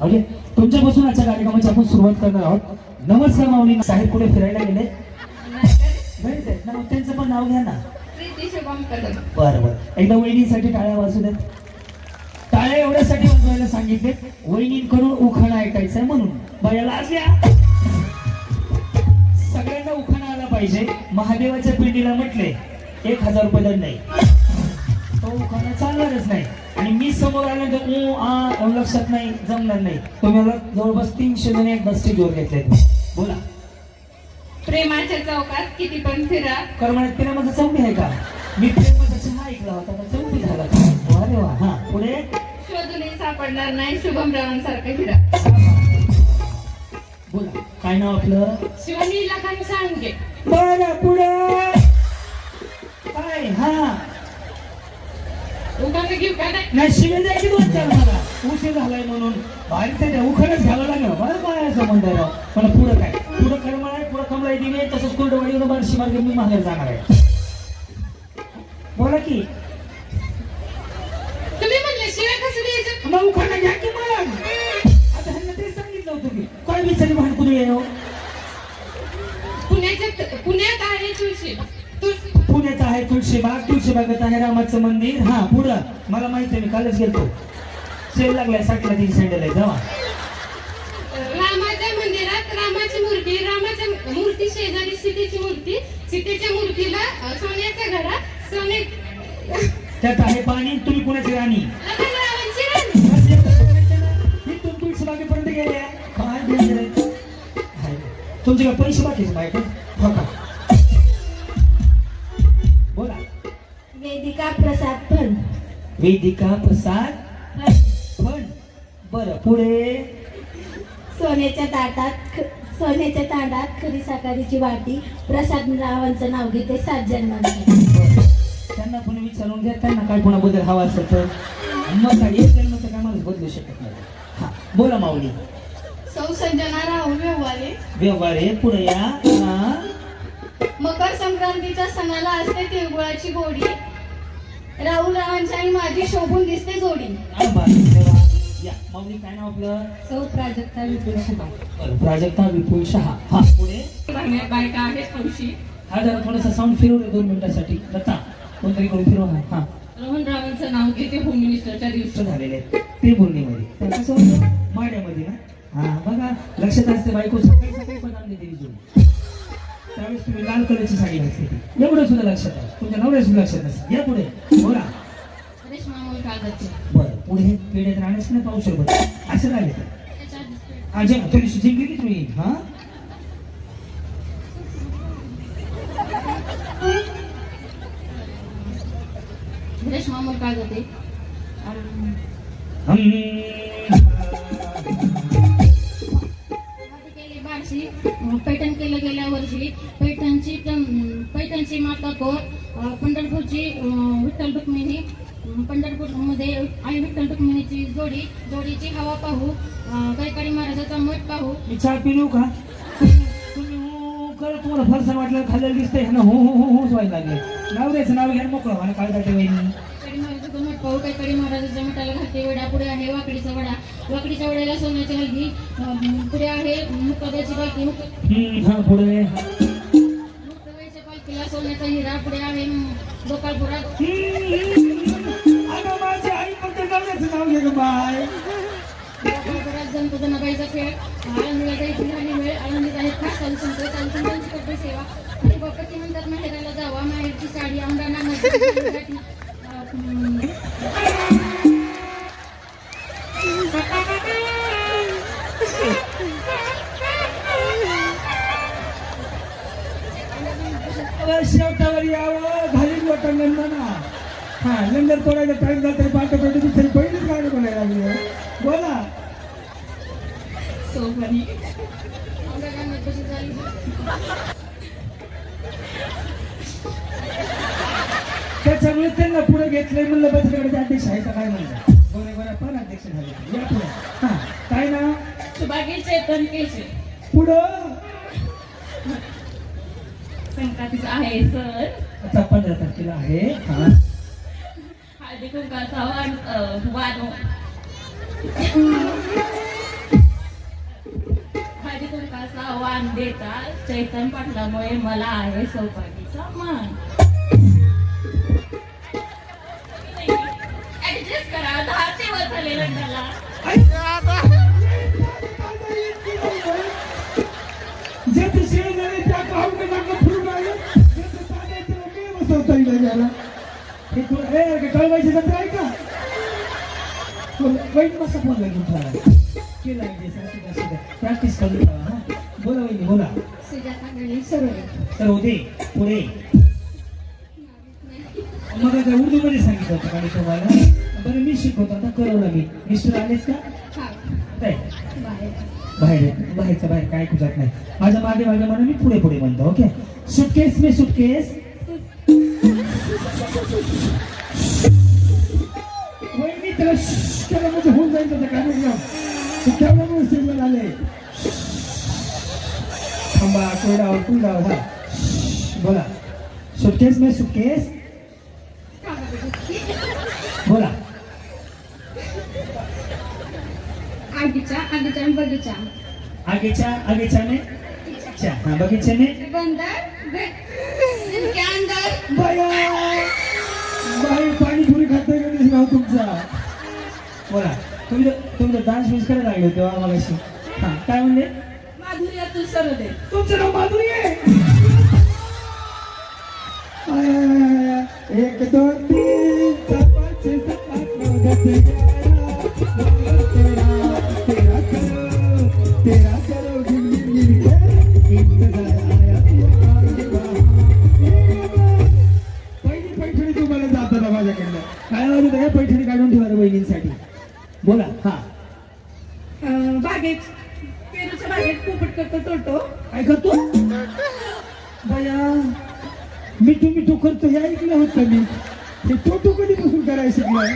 म्हणजे तुमच्यापासून आजच्या कार्यक्रमाची आपण सुरुवात करणार आहोत. नमस्कार माऊली. साहेब कुठे फिरायला गेले? त्यांचं पण नाव घ्या ना. बरं बरं, एकदा वहिनीसाठी टाळ्या वाजू देत. टाळ्या एवढ्यासाठी वाजवायला सांगितले, वहिनींकडून उखाणा ऐकायचंय म्हणून. बायाला आज घ्या. सगळ्यांना उखाणा आला पाहिजे. महादेवाच्या पिंडीला म्हटले 1000 रुपये दंड नाही, तो उखाणा चालणारच नाही. आणि मी समोर आल्यानंतर लक्षात नाही, जमणार नाही. तुम्ही जवळपास 300 जण एकदा स्टेजवर घेतले. बोला. प्रेमाच्या चौकात किती पण फिरा. करमण्यात प्रेमाचा चौकी आहे का? मी प्रेमाचा चहा ऐकला होता, चौकी झाला का? अरे वा. हा, पुढे. शोधूनही सापडणार नाही शुभम रावांसारखं फिरा. बोला. काय नाव आपलं? शिवानी लखान सांगे. बरं, पुढे काय? हा, उखाणा घेऊ का? नाही, शिवे द्यायची 2-4 मला. उशीर झालाय म्हणून बाहेर उखाणच घ्यावं लागलं. बरं, काय संबंध आहे राव? पण पुढं काय? पुढं करमळ आहे, पुढं कमला दिवे, तसंच कुर्डवाडीवर बारशी मार्गे मी माघार जाणार आहे. बोला की. तुम्ही म्हणले शिवाय कसं द्यायचं? मग उखाणा घ्या की मला. आता ह्यांना तेच सांगितलं होतं की काय बिचारी भान कुठे आहे हो? पुण्यात आहे तुळशी. पुण्यात आहे तुळशीबाग. तुळशीबागेत आहे रामाचं मंदिर. हा, पुढं मला माहिती आहे, मी कालच गेलतो. सेल लागलाय 60ला 3 सँडल आहे. जावा. रामाच्या मंदिरात रामाची मूर्ती, रामाच्या मूर्ती शेजारी सीतेची मूर्ती, सीतेच्या मूर्तीला सोन्याचा घडा, सोने त्यात आहे पाणी. तुम्ही कुणाची राणी? रावणची राणी. इथून तुळशीबागेपर्यंत गेले. काय डेंजर आहे. तुमचे काय पैसे बाकीचे बायक? हो का? बोला. वेदिका प्रसाद फण. वेदिका प्रसाद फण. बरं, पुढे. सोन्याच्या ताटात खरी साकारीची वाटी. प्रसाद रावांचं नाव घेते 7 जन्मांची. त्यांना पुन्हा विचारून घ्या, त्यांना काय पुन्हा बदल हवा असेल तर. मग काय एक जन्म तर काय मला बदलू शकत नाही. हा, बोला माऊली. सौ संजना राहू व्यवहारे. व्यवहारे. पुढे या. हा. मकर संक्रांतीच्या सणाला असते तिळगुळाची गोडी. राहुल रावांची आणि माझी शोभून दिसते जोडी. या, माऊली काय नाव आपलं? सौ प्राजक्ता विपुल शहा. प्राजक्ता विपुल शहा. हा, पुढे. बायका आहेत हौशी. हा, जरा थोडासा साऊंड फिरवलं 2 मिनिटासाठी. दत्ता कोणतरी करून फिरवा. हा, रोहन रावांचं नाव घेते होम मिनिस्टरच्या दिवशी. झालेले आहेत ते बोलणीमध्ये. त्या कसं होतं माड्यामध्ये ना. हा, बघा लक्षात असते. बायको सकाळी सकाळी बदाम देते विजून. त्यावेळेस तुम्ही लाल कलरची साडी घातली होती. एवढं सुद्धा लक्षात आहे. तुमच्या नवऱ्या सुद्धा लक्षात नसते. या पुढे. बोला. बरं, पुढे पेढ्यात राहण्यास नाही पाऊस सोबत असं काय थोडीशी जिंकली तुम्ही. हा, मामूल काय जाते. पैठण केलं गेल्या वर्षी. पैठणची माता कोर. पंढरपूरची विठ्ठल रुक्मिणी. पंढरपूरमध्ये आई विठ्ठल रुक्मिणीची जोडीची हवा पाहू. कैकाडी महाराजाचा मठ पाहू. मी चहा पिलो का? तुम्ही हो कर. तुम्हाला फरसाण वाटलं खाल्लेलं दिसतंय ना. हो हो हो होच व्हायला लागले. नाव द्यायचं, नाव घ्या मोकळं व्हा. काय जाते वहिनी? कैकाडी महाराजाचा मठ पाहू. कैकाडी महाराजाच्या मठाला घाटे वडा. पुढे आहे वाकडीचा वडा. वाकडीच्या वड्याला सोन्याची हलगी. पुढे आहे मुक्ताबाईची पालखी. हा, पुढे. मुक्ताबाईच्या पालखीला सोन्याचा हिरा. पुढे आहे गोपाळपुरात. माझी आई फक्त नाव घे ग बाय. गोपाळपुरात जनाबाईचा खेळ. आनंदीला जायची झाली वेळ. आनंदीत आहेत खास चालू संत. चालू संतांची करते सेवा. आणि बापती म्हणतात माहेराला जावा. माहेरची साडी आंबराना शेवटावर यावं घालीत वाटत नंदना. हा, नंतर तोडायला टाइम झाला तरी पाठ पडली दुसरी पहिलीच गाडी बोलायला लागली. बोला. सोबनी त्याच्यामुळे त्यांना पुढे घेतलंय. म्हणलं बसल्याकडे अध्यक्ष आहे का काय म्हणलं. बरोबर पण अध्यक्ष झाले. या पुढे. हा, काय ना? सुभागी चेतन केशे. पुढं संक्रांतीचं आहे सर. आता 15 तारखेला आहे. हा, हळदी कुंकाचा वाण तुमकासा वाण देता चैतन पाटलामुळे मला आहे सौभाग्याचा मान. ऍडजस्ट करा 10 दिवस झाले लग्नाला. ज्याचं शेण झाले त्या पाहुणे नाका फिरून आले ज्याचं तांदळ त्याला काय बसवता येईल याला. हे थोडं हे कळवायची जत्रा आहे का? वाईट मस्त फोन लागेल तुम्हाला केला प्रॅक्टिस करून हा बोला वहिनी बोला. सुजाता गणेश सरोदे. तर होते पुढे मग आता उर्दू मध्ये सांगितलं होतं का मी तुम्हाला. बरं मी शिकवतो आता कळवलं मी. मिस्टर आलेत का? काय बाहेरच्या बाहेर काय कुजात नाही. माझ्या मागे मागे म्हणून मी पुढे पुढे म्हणतो. ओके सुटकेस में सुटकेस वहिनी त्याला त्याला म्हणजे होऊन जाईल त्याचा कार्यक्रम त्यामुळे स्टेजवर आले. थांबा कोरडावर कुंडावर हा बोला. सुटकेस में सुटकेस बोला. आगीचा बगीचा. आगीचा में अच्छा हाँ बगीचे में बंदर के अंदर. बाया बाई पाणीपुरी खाते का नाव तुमचा. बोला तुम्ही डान्स मिस करायला लागले तेव्हा मगाशी. हा काय म्हणले? माधुरी अतुल सरोदे. तुमचं नाव माधुरी आहे. 1 2 3 4 5 6 7 8 9 10 तेरा करो गिन इंतजार आया. पहिली पैठणी तुम्हाला जातं ना माझ्याकडनं. काय म्हणत आहे पैठणी काढून ठेवा बहिणींसाठी. बोला हा. बागेत पेरूच्या बागेत पोपट करतो टोटो. काय करतो बया? मिठू करतो हे ऐकलं होतं मी. ते टोटो कधीपासून करायला शिकलाय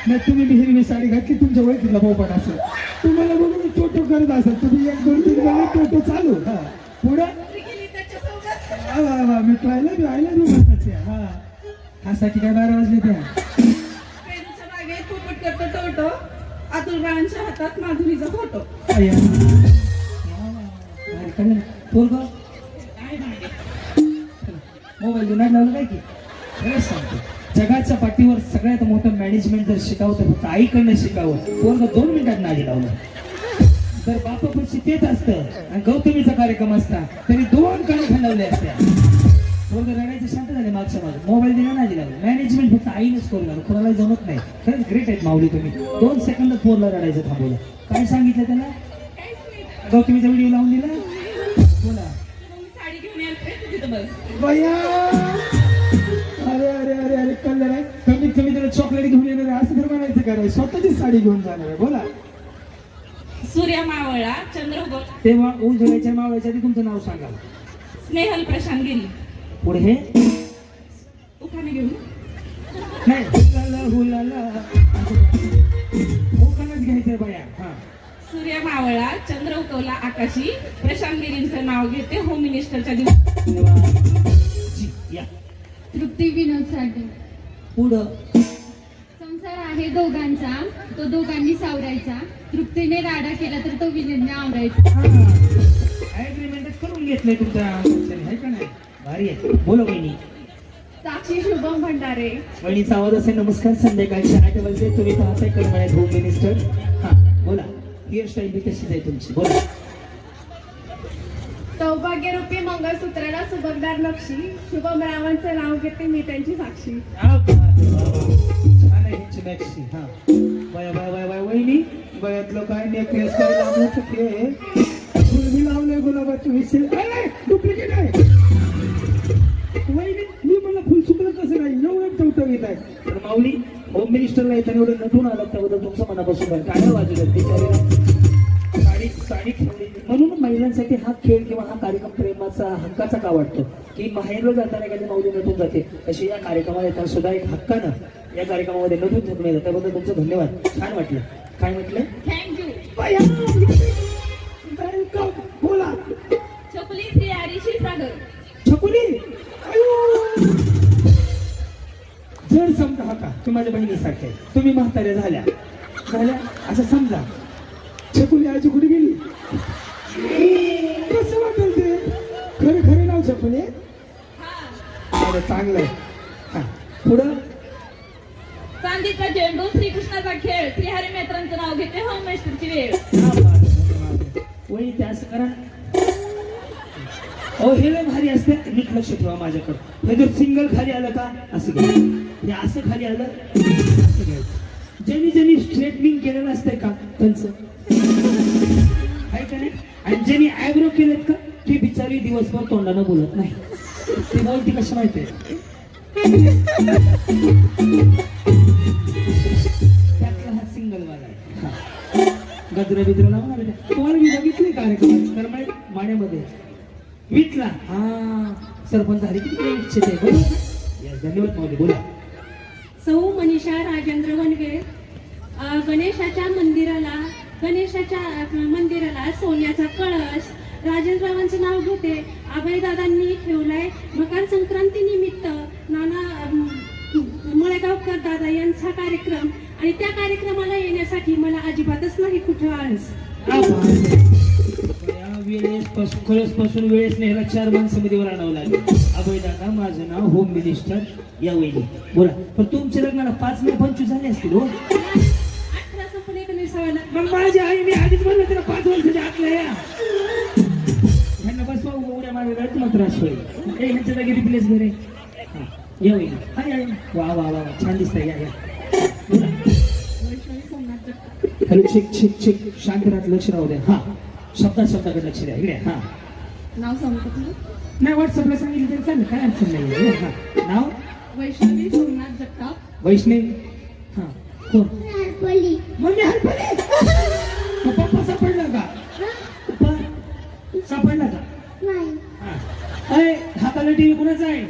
नाही. तुम्ही हिरवी साडी घातली तुमच्या ओळखीतला पोपट असेल तुम्हाला बघून टोटो करत असेल. तुम्ही 1 2 3 वेळा टोटो चालू. हा पुढं मी राहिला म्हणतात त्या. हा खासाठी काय 12 वाजले त्या. पेरूच्या बागेत पोपट करतो टोटो. अतुल रावांच्या हातात माधुरीचा फोटो. मोबाईल जुनाट लावलं काय की खरंच सांगतो. जगाच्या पाठीवर सगळ्यात मोठं मॅनेजमेंट जर शिकावं तर फक्त आईकडनं शिकावं. पोरग 2 मिनिटात नादी लावलं. जर बापापाशी तेच असतं आणि गौतमीचा कार्यक्रम असता तरी 2 काने खांडवले असत्या. पोरग रडायचं शांत झाले मागच्या मागे. मोबाईल दिला नादी लावलं. मॅनेजमेंट फक्त आईनच करू लागलं. कोणाला जमत नाही. खरंच ग्रेट आहेत माऊली तुम्ही. 2 सेकंदात पोरला रडायचं थांबवलं. काय सांगितलं त्याला? गौतमीचा व्हिडिओ लावून दिला. बोला साडी घेऊन येते तिथं बस. बया अरे अरे अरे अरे कल्लर आहे. कमीत कमी त्याला चॉकलेट घेऊन येणार आहे असं तर म्हणायचं काय? स्वतःचीच साडी घेऊन जाणार आहे. बोला. सूर्य मावळा चंद्र उगव. तेव्हा उजळ्याच्या मावळ्याच्या आधी तुमचं नाव सांगा. स्नेहल प्रशांत गिरी. पुढे हे उखाणे घेऊन नाही हुलाला ओखानच घ्यायचंय बया. हा सूर्य मावळा चंद्र उगवला आकाशी. प्रशांत गिरींचं नाव घेते होम मिनिस्टरच्या दिवशी. या तृप्ती विनोद साठे. पुढं संसार आहे दोघांचा तो दोघांनी सावरायचा. तृप्तीने राडा केला तर तो विनोदने आवरायचा. ऍग्रीमेंटच करून घेतलंय तुमच्या आहे का नाही? भारी आहे. बोला बहिणी. साक्षी शुभम भंडारे. बहिणीचा आवाज असेल. नमस्कार. संध्याकाळचे 8 वाजले. तुम्ही पाहताय करमळ्यात होम मिनिस्टर. हा बोला. हेअरस्टाईल बी तशीच आहे तुमची. बोला. सौभाग्यरूपी मंगळसूत्राला सुबकदार नक्षी. शुभम रावांचं नाव घेते मी त्यांची साक्षी. छान आहे ह्यांची मॅक्सी. हा बाय बाय बाय बाय वहिनी बयातलं काय नेकलेस काय लावलं चुकले. फुलबी लावलंय गुलाबाचं विषय डुप्लिकेट आहे. वहिनी मी मला फुल चुकलं कसं नाही एवढं टवटवीत आहे. तर माऊली होम मिनिस्टरला येताना एवढं नटून आलं त्याबद्दल तुमचं मनापासून काय वाजलं बिचारीला. साडी ठेवली म्हणून महिलांसाठी हा खेळ किंवा हा कार्यक्रम प्रेमाचा हक्काचा का वाटतो की माहेरला जाताना एखादी माऊली नटून जाते तशी या कार्यक्रमाला येताना सुद्धा एक हक्कानं या कार्यक्रमामध्ये नटून थकून येतात. त्याबद्दल तुमचं धन्यवाद. छान वाटलं. काय म्हटलं? थँक्यू. बोला. छकुली श्री सागर. छकुली जर समजा हा का तुम्ही माझ्या बहिणीसारखे तुम्ही म्हाताऱ्या झाल्या असं समजा. छकुली आजी कुठे गेली? कसं वाटेल ते खरं खरं नाव छपले अरे चांगलं आहे हा पुढं चांदीचा चेंडू श्रीकृष्णाचा खेळ श्रीहरी मेत्रांचं नाव घेते होममेस्टरची वेळ वही ते असं करा अहो हे लय भारी असते नीट लक्ष ठेवा माझ्याकडं हे जर सिंगल खाली आलं का असं घ्यायचं हे असं खाली आलं असं घ्यायचं ज्यांनी स्ट्रेटनिंग केलेलं असतंय का त्यांचं आहे का नाही आणि ज्यांनी आयब्रो केलेत का ती बिचारी दिवसभर तोंडानं बोलत नाही ते बोलती कसं माहितीये त्यातला हा सिंगल वाला आहे गजरा बिजरा लावून आले तुम्हाला मी बघितले कार्यक्रम तर माड्यामध्ये विटला हा सरपंच झाले किती इच्छित आहे बरोबर Yes, धन्यवाद माऊली बोला सौ मनीषा राजेंद्र वनवे गणेशाच्या मंदिराला सोन्याचा कळस राजेंद्ररावांचं नाव घेते अभयदादांनी ठेवलाय मकर संक्रांती निमित्त नाना मळेगावकर दादा यांचा कार्यक्रम आणि त्या कार्यक्रमाला येण्यासाठी मला अजिबातच नाही कुठं आळस कळसपासून वेळेस नेहरा 4 माणसामध्ये आणावं लागेल अभय दादा माझं नाव होम मिनिस्टर या वहिनी बोला पण तुमच्या लग्नाला 5 नाही 25 झाले असतील हो 18 संपले 19 मग माझी आई मी आधीच म्हणलं त्याला 5 वर्षाच्या आतला या ह्यांना बसवा उड्या मारायला तुम्हाला त्रास होईल ह्यांच्या जागी रिप्लेस घरे या वहिनी हाय वा वा वा छान दिसतंय या बोला हॅलो चेक शांत राहत लक्ष राहू द्या हा शब्दाकडे लक्ष द्या इकडे हा नाव सांगतो नाही व्हॉट्सअपला सांगितलं तरी चालेल काय अडचण नाही हा नाव वैष्णवी सोमनाथ जगताप वैष्णवी हा कोण मम्मी हरपली पप्पा सापडला का पप्पा सापडला का हा अरे हाताला टीव्ही कुणाचा आहे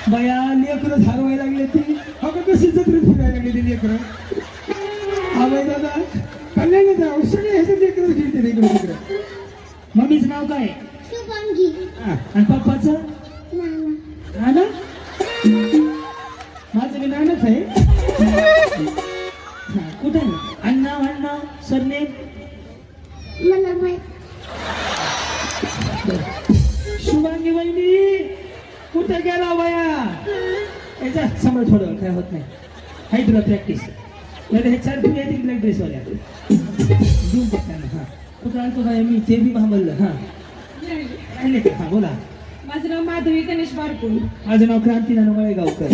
बया लेकरं हरवायला लागले ती अगं कशी जत्रेत फिरायला लागली ती लेकरं आवाय दादा कल्याण सगळे ह्याचं लेकरं फिरते इकडे तिकडे मम्मीचं नाव काय हा आणि पप्पाचं नाना माझं मी नानाच आहे हा कुठं आहे अण्णा सरनेम शुभांगी वहिनी कुठे गेला बाया याचा समोर थोडं काय होत नाही हाय तुला प्रॅक्टिस नाही हे 4 फुले येतील ब्लॅक ड्रेसवाल्या घेऊन टाकताना हा कुठं आणतो काय मी ते बी भांबललं हा राहिले का हा बोला माझं नाव माधवी गणेश बारकुल माझं नाव क्रांती नाना मळेगावकर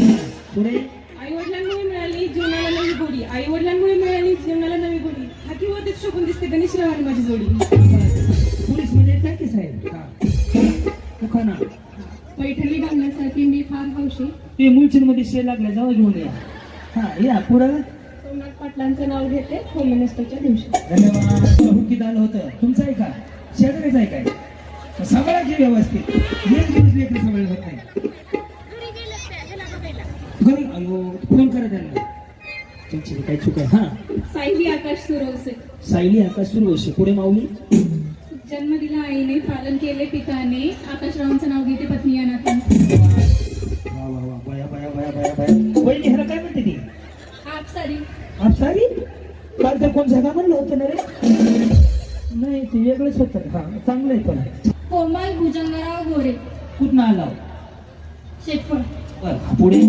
पुढे आईवडिलांमुळे मिळाली जीवनाला नवी गोडी आईवडिलांमुळे मिळाली जीवनाला नवी गोडी हाती वरतीच शोभून दिसते गणेश रावानी माझी जोडी पोलीस मध्ये काय की साहेब हा दुकाना पैठणी घालण्यासाठी मी फार हौशी ते मुलचीमध्ये शेड लागला जाऊ घेऊन या हा या पुढं सोमनाथ पाटलांचं नाव घेते होम मिनिस्टरच्या दिवशी धन्यवाद हुकीत आलं होतं तुमचं आहे का शेजारीच आहे काय सांभाळा घे व्यवस्थित एक दिवस लेकर सांभाळ होत नाही घरी अयो फोन करा त्यांना त्यांची काय चूक आहे हा सायली आकाश सुरवसे सायली आकाश सुरवसे पुढे माऊली जन्म दिला आईने पालन केले पिताने आकाशरावांचं नाव घेते पत्नी अनाथाने वा वा वा बया बया बया बया बया वहिनी ह्याला काय म्हणते ती आपसारी आपसारी काल तर कोण जगा म्हणलं होतं ना रे नाही ते वेगळंच होतं हा चांगलं आहे पण कोमल भुजंगराव गोरे कुठं आला शेटफळ बरं पुढे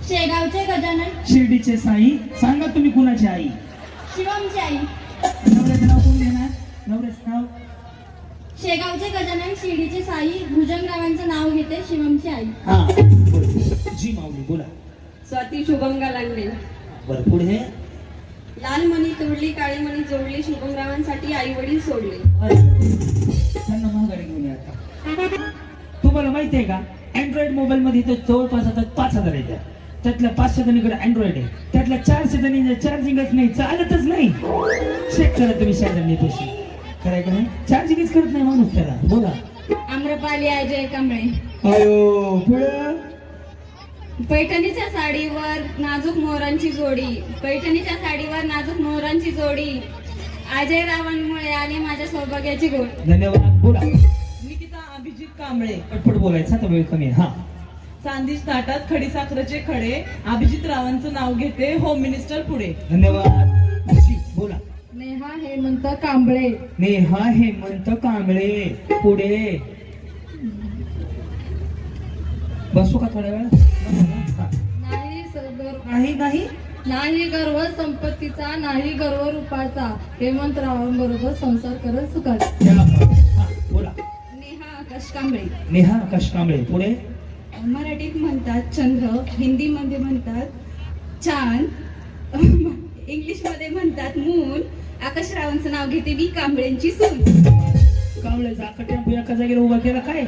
शेगावचे गजानन शिर्डीचे साई सांगा तुम्ही कुणाची आई शिवमची आई नवऱ्याचं नाव कोण घेणार नवऱ्याचं नाव शेगावचे गजानन शिर्डीचे साई भुजंगरावांचं नाव घेते शिवमची आई हा बोल. जी माऊली बोला स्वाती शुभंगा लागले बरं पुढे लाल मणी तोडली काळी मणी जोडली शुभंगरावांसाठी आई वडील सोडले त्यांना महागाडी घेऊन या आता. तुम्हाला माहिती आहे का अँड्रॉइड मोबाईल मध्ये तर जवळपास आता 5,000 येतात त्यातल्या 500 जणीकडे अँड्रॉइड आहे त्यातल्या 400 जणींना चार्जिंगच नाही चालतच नाही चेक करा तुम्ही शेजारनी पैसे कराय का नाही चार्जिंगच करत नाही माणूस त्याला बोला आम्रपाली अजय कांबळे अयो पुढं पैठणीच्या साडीवर नाजूक मोरांची जोडी पैठणीच्या साडीवर नाजूक मोरांची जोडी अजय रावांमुळे आली माझ्या सौभाग्याची गोड धन्यवाद बोला निकिता अभिजित कांबळे पटपट बोलायचा आता वेळ कमी आहे हा चांदीच ताटात खडी साखरेचे खडे अभिजित रावांचं नाव घेते होम मिनिस्टर पुढे धन्यवाद जी, बोला नेहा हेमंत कांबळे. नेहा हेमंत कांबळे. पुढे बसू का थोड्या वेळ? नाही नाही नाही गर्व संपत्तीचा, नाही गर्व रूपाचा, हेमंतरावांबरोबर संसार करत सुखाचा. हा, बोला. नेहा आकाश कांबळे. नेहा आकाश कांबळे. पुढे मराठीत म्हणतात चंद्र, हिंदीमध्ये म्हणतात चांद, इंग्लिशमध्ये म्हणतात मून. आकाशरावांचं नाव घेते मी, कांबळेंची सून. कांबळेचा टेम्पो एका जागेला उभा केला काय?